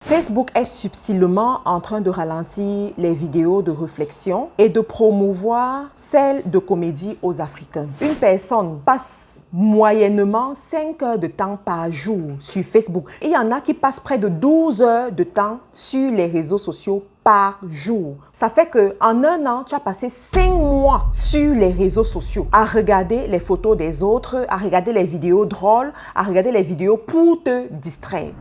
Facebook est subtilement en train de ralentir les vidéos de réflexion et de promouvoir celles de comédie aux Africains. Une personne passe moyennement 5 heures de temps par jour sur Facebook. Il y en a qui passent près de 12 heures de temps sur les réseaux sociaux par jour. Ça fait qu'en un an, tu as passé 5 mois sur les réseaux sociaux à regarder les photos des autres, à regarder les vidéos drôles, à regarder les vidéos pour te distraire.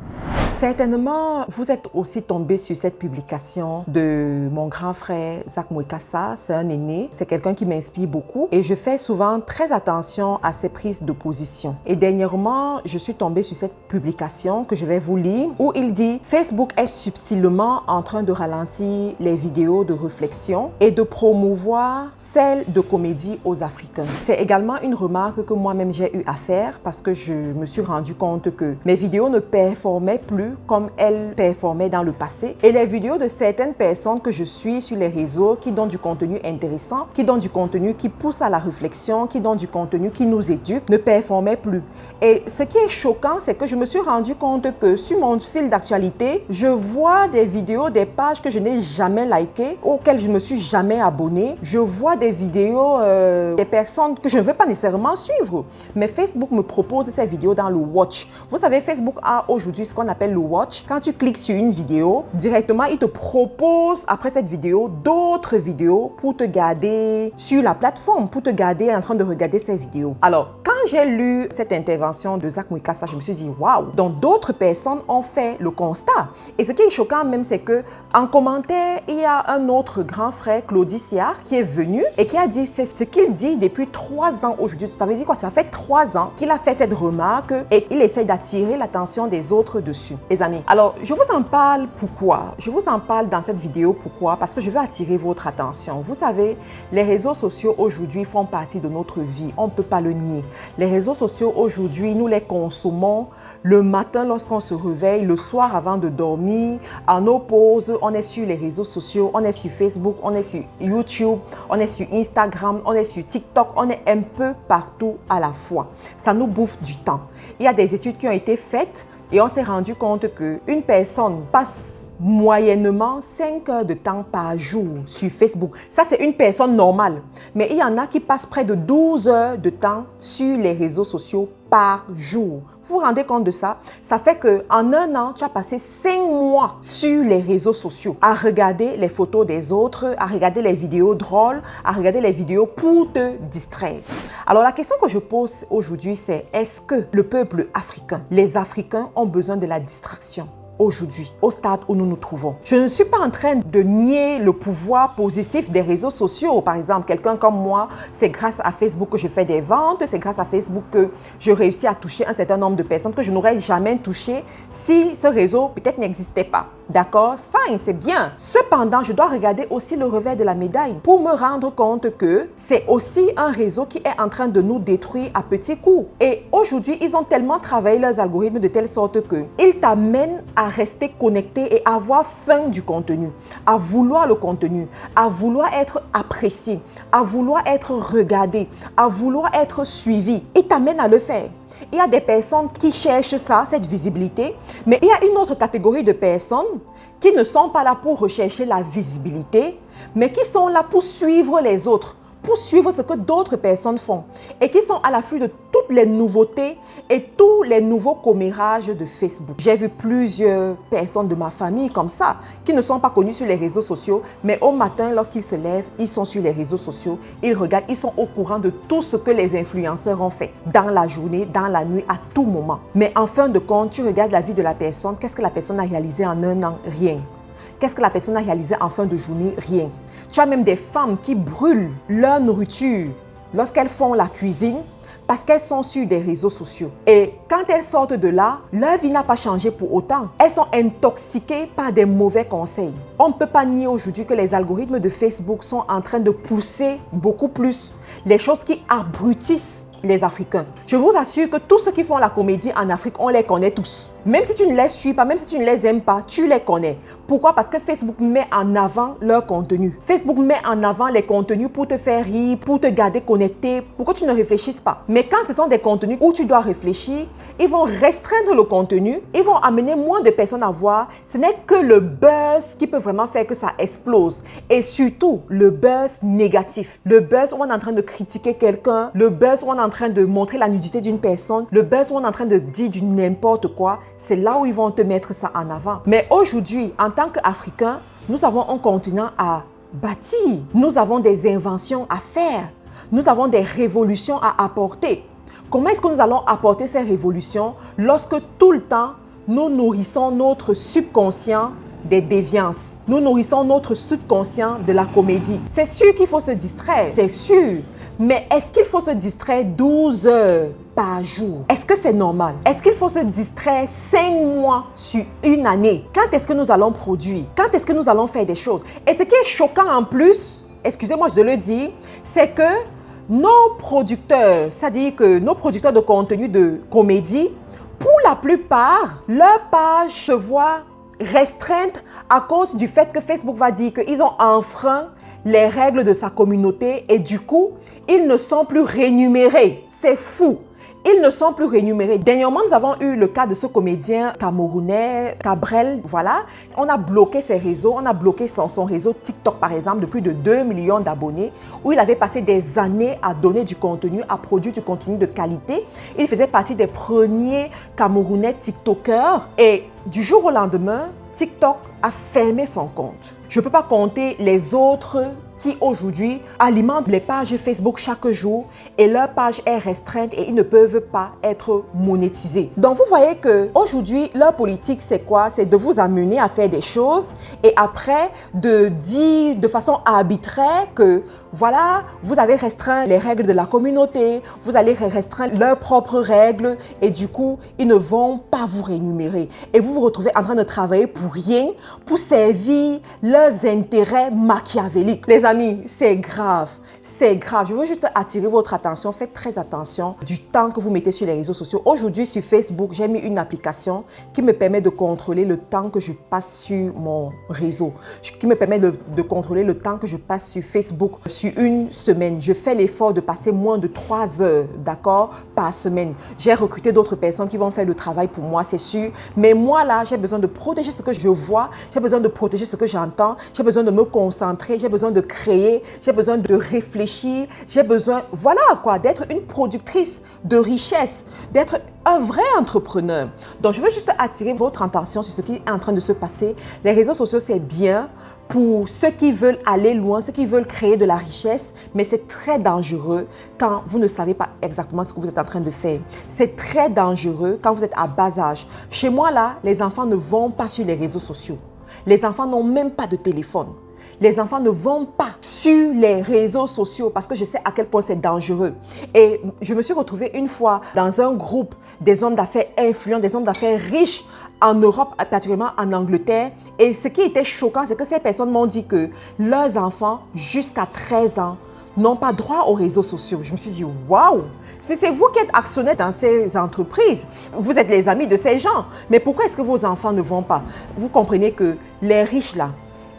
Certainement, vous êtes aussi tombé sur cette publication de mon grand frère Zach Mwekassa. C'est un aîné, c'est quelqu'un qui m'inspire beaucoup et je fais souvent très attention à ses prises de position. Et dernièrement, je suis tombée sur cette publication que je vais vous lire où il dit « Facebook est subtilement en train de ralentir les vidéos de réflexion et de promouvoir celles de comédie aux Africains ». C'est également une remarque que moi-même j'ai eu à faire parce que je me suis rendu compte que mes vidéos ne performaient plus comme elles performaient dans le passé. Et les vidéos de certaines personnes que je suis sur les réseaux qui donnent du contenu intéressant, qui donnent du contenu qui pousse à la réflexion, qui donnent du contenu qui nous éduque, ne performaient plus. Et ce qui est choquant, c'est que je me suis rendu compte que sur mon fil d'actualité, je vois des vidéos, des pages que je n'ai jamais likées, auxquelles je ne me suis jamais abonnée. Je vois des vidéos des personnes que je ne veux pas nécessairement suivre. Mais Facebook me propose ces vidéos dans le Watch. Vous savez, Facebook a aujourd'hui ce qu'on appelle le Watch. Quand tu cliques sur une vidéo, directement, il te propose, après cette vidéo, d'autres vidéos pour te garder sur la plateforme, pour te garder en train de regarder ces vidéos. Alors, quand j'ai lu cette intervention de Zach Mwekassa, je me suis dit, waouh! Donc, d'autres personnes ont fait le constat. Et ce qui est choquant même, c'est que en commentaire, il y a un autre grand frère, Claudie Siard, qui est venu et qui a dit, c'est ce qu'il dit depuis 3 ans aujourd'hui. Ça veut dire quoi? Ça fait 3 ans qu'il a fait cette remarque et il essaie d'attirer l'attention des autres dessus. Les amis, alors je vous en parle pourquoi? Je vous en parle dans cette vidéo pourquoi? Parce que je veux attirer votre attention. Vous savez, les réseaux sociaux aujourd'hui font partie de notre vie. On ne peut pas le nier. Les réseaux sociaux aujourd'hui, nous les consommons le matin lorsqu'on se réveille, le soir avant de dormir, en nos pauses, on est sur les réseaux sociaux, on est sur Facebook, on est sur YouTube, on est sur Instagram, on est sur TikTok, on est un peu partout à la fois. Ça nous bouffe du temps. Il y a des études qui ont été faites et on s'est rendu compte qu'une personne passe moyennement 5 heures de temps par jour sur Facebook. Ça, c'est une personne normale. Mais il y en a qui passent près de 12 heures de temps sur les réseaux sociaux par jour. Vous vous rendez compte de ça? Ça fait qu'en un an, tu as passé 5 mois sur les réseaux sociaux à regarder les photos des autres, à regarder les vidéos drôles, à regarder les vidéos pour te distraire. Alors la question que je pose aujourd'hui, c'est est-ce que le peuple africain, les Africains ont besoin de la distraction aujourd'hui, au stade où nous nous trouvons? Je ne suis pas en train de nier le pouvoir positif des réseaux sociaux. Par exemple, quelqu'un comme moi, c'est grâce à Facebook que je fais des ventes, c'est grâce à Facebook que je réussis à toucher un certain nombre de personnes que je n'aurais jamais touché si ce réseau peut-être n'existait pas. D'accord? Fine, c'est bien. Cependant, je dois regarder aussi le revers de la médaille pour me rendre compte que c'est aussi un réseau qui est en train de nous détruire à petits coups. Et aujourd'hui, ils ont tellement travaillé leurs algorithmes de telle sorte qu'ils t'amènent à rester connecté et avoir faim du contenu, à vouloir le contenu, à vouloir être apprécié, à vouloir être regardé, à vouloir être suivi. Ils t'amènent à le faire. Il y a des personnes qui cherchent ça, cette visibilité, mais il y a une autre catégorie de personnes qui ne sont pas là pour rechercher la visibilité, mais qui sont là pour suivre les autres, pour suivre ce que d'autres personnes font et qui sont à l'affût de toutes les nouveautés et tous les nouveaux commérages de Facebook. J'ai vu plusieurs personnes de ma famille comme ça, qui ne sont pas connues sur les réseaux sociaux, mais au matin, lorsqu'ils se lèvent, ils sont sur les réseaux sociaux, ils regardent, ils sont au courant de tout ce que les influenceurs ont fait dans la journée, dans la nuit, à tout moment. Mais en fin de compte, tu regardes la vie de la personne, qu'est-ce que la personne a réalisé en un an? Rien. Qu'est-ce que la personne a réalisé en fin de journée? Rien. Tu as même des femmes qui brûlent leur nourriture lorsqu'elles font la cuisine parce qu'elles sont sur des réseaux sociaux. Et quand elles sortent de là, leur vie n'a pas changé pour autant. Elles sont intoxiquées par des mauvais conseils. On ne peut pas nier aujourd'hui que les algorithmes de Facebook sont en train de pousser beaucoup plus les choses qui abrutissent les Africains. Je vous assure que tous ceux qui font la comédie en Afrique, on les connaît tous. Même si tu ne les suis pas, même si tu ne les aimes pas, tu les connais. Pourquoi? Parce que Facebook met en avant leur contenu. Facebook met en avant les contenus pour te faire rire, pour te garder connecté, pour que tu ne réfléchisses pas. Mais quand ce sont des contenus où tu dois réfléchir, ils vont restreindre le contenu, ils vont amener moins de personnes à voir. Ce n'est que le buzz qui peut vraiment faire que ça explose. Et surtout, le buzz négatif. Le buzz où on est en train de critiquer quelqu'un, le buzz où on est en train de montrer la nudité d'une personne, le buzz où on est en train de dire du n'importe quoi, c'est là où ils vont te mettre ça en avant. Mais aujourd'hui, en tant qu'Africains, nous avons un continent à bâtir. Nous avons des inventions à faire. Nous avons des révolutions à apporter. Comment est-ce que nous allons apporter ces révolutions lorsque tout le temps, nous nourrissons notre subconscient des déviances. Nous nourrissons notre subconscient de la comédie. C'est sûr qu'il faut se distraire, c'est sûr. Mais est-ce qu'il faut se distraire 12 heures par jour? Est-ce que c'est normal? Est-ce qu'il faut se distraire 5 mois sur une année? Quand est-ce que nous allons produire? Quand est-ce que nous allons faire des choses? Et ce qui est choquant en plus, excusez-moi de le dire, c'est que nos producteurs, c'est-à-dire que nos producteurs de contenu de comédie, pour la plupart, leur page se voit restreinte à cause du fait que Facebook va dire qu'ils ont enfreint les règles de sa communauté et du coup, ils ne sont plus rémunérés. C'est fou. Ils ne sont plus rémunérés. Dernièrement, nous avons eu le cas de ce comédien camerounais, Cabrel, voilà. On a bloqué ses réseaux, on a bloqué son réseau TikTok, par exemple, de plus de 2 millions d'abonnés, où il avait passé des années à donner du contenu, à produire du contenu de qualité. Il faisait partie des premiers Camerounais TikTokers et du jour au lendemain, TikTok a fermé son compte. Je ne peux pas compter les autres qui aujourd'hui alimentent les pages Facebook chaque jour et leur page est restreinte et ils ne peuvent pas être monétisés. Donc vous voyez que aujourd'hui leur politique c'est quoi? C'est de vous amener à faire des choses et après de dire de façon arbitraire que voilà, vous avez restreint les règles de la communauté, vous allez restreindre leurs propres règles et du coup ils ne vont pas vous rémunérer et vous vous retrouvez en train de travailler pour rien, pour servir leurs intérêts machiavéliques. Les amis, c'est grave. C'est grave. Je veux juste attirer votre attention. Faites très attention du temps que vous mettez sur les réseaux sociaux. Aujourd'hui, sur Facebook, j'ai mis une application qui me permet de contrôler le temps que je passe sur mon réseau. Qui me permet de contrôler le temps que je passe sur Facebook sur une semaine. Je fais l'effort de passer moins de 3 heures, d'accord, par semaine. J'ai recruté d'autres personnes qui vont faire le travail pour moi, c'est sûr. Mais moi, là, j'ai besoin de protéger ce que je vois. J'ai besoin de protéger ce que j'entends. J'ai besoin de me concentrer. J'ai besoin de créer. J'ai besoin de réfléchir. J'ai besoin, voilà quoi, d'être une productrice de richesse, d'être un vrai entrepreneur. Donc, je veux juste attirer votre attention sur ce qui est en train de se passer. Les réseaux sociaux, c'est bien pour ceux qui veulent aller loin, ceux qui veulent créer de la richesse, mais c'est très dangereux quand vous ne savez pas exactement ce que vous êtes en train de faire. C'est très dangereux quand vous êtes à bas âge. Chez moi, là, les enfants ne vont pas sur les réseaux sociaux. Les enfants n'ont même pas de téléphone. Les enfants ne vont pas sur les réseaux sociaux parce que je sais à quel point c'est dangereux. Et je me suis retrouvée une fois dans un groupe des hommes d'affaires influents, des hommes d'affaires riches en Europe, particulièrement en Angleterre. Et ce qui était choquant, c'est que ces personnes m'ont dit que leurs enfants, jusqu'à 13 ans, n'ont pas droit aux réseaux sociaux. Je me suis dit, waouh! C'est vous qui êtes actionnaire dans ces entreprises. Vous êtes les amis de ces gens. Mais pourquoi est-ce que vos enfants ne vont pas? Vous comprenez que les riches là,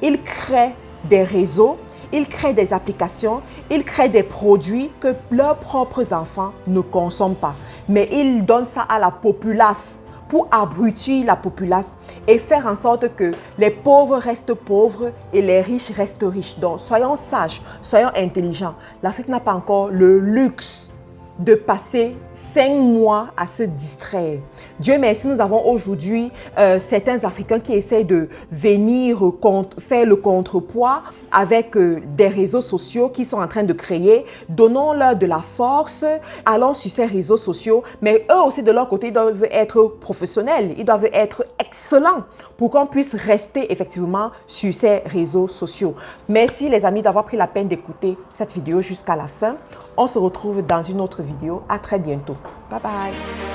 ils créent des réseaux, ils créent des applications, ils créent des produits que leurs propres enfants ne consomment pas. Mais ils donnent ça à la populace pour abrutir la populace et faire en sorte que les pauvres restent pauvres et les riches restent riches. Donc, soyons sages, soyons intelligents. L'Afrique n'a pas encore le luxe de passer 5 mois à se distraire. Dieu merci, nous avons aujourd'hui certains Africains qui essayent de venir faire le contrepoids avec des réseaux sociaux qu'ils sont en train de créer. Donnons-leur de la force, allons sur ces réseaux sociaux, mais eux aussi de leur côté, ils doivent être professionnels, ils doivent être excellents pour qu'on puisse rester effectivement sur ces réseaux sociaux. Merci les amis d'avoir pris la peine d'écouter cette vidéo jusqu'à la fin. On se retrouve dans une autre vidéo. À très bientôt. Bye bye.